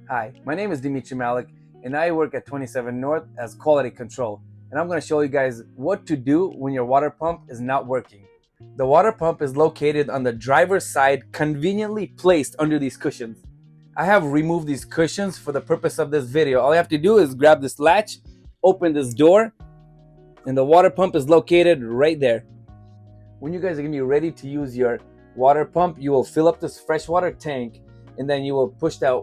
Hi, my name is Dimitri Malik and I work at 27 North as quality control. And I'm going to show you guys what to do when your water pump is not working. The water pump is located on the driver's side, conveniently placed under these cushions. I have removed these cushions for the purpose of this video. All you have to do is grab this latch, open this door, and the water pump is located right there. When you guys are going to be ready to use your water pump, you will fill up this freshwater tank and then you will push that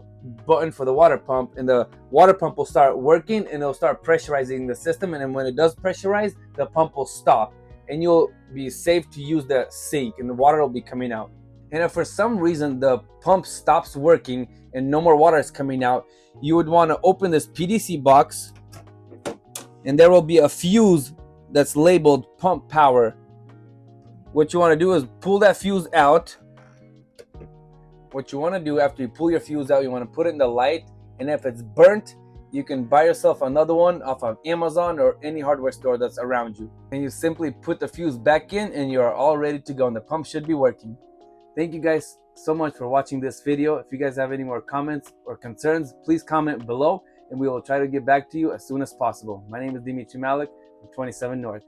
button for the water pump, and the water pump will start working and it'll start pressurizing the system. And then when it does pressurize, the pump will stop and you'll be safe to use the sink and the water will be coming out. And if for some reason the pump stops working and no more water is coming out, you would want to open this PDC box and there will be a fuse that's labeled pump power. What you want to do is pull that fuse out. What you want to do after you pull your fuse out, you want to put it in the light, and if it's burnt, you can buy yourself another one off of Amazon or any hardware store that's around you. And you simply put the fuse back in and you're all ready to go and the pump should be working. Thank you guys so much for watching this video. If you guys have any more comments or concerns, please comment below and we will try to get back to you as soon as possible. My name is Dimitri Malik from 27 North.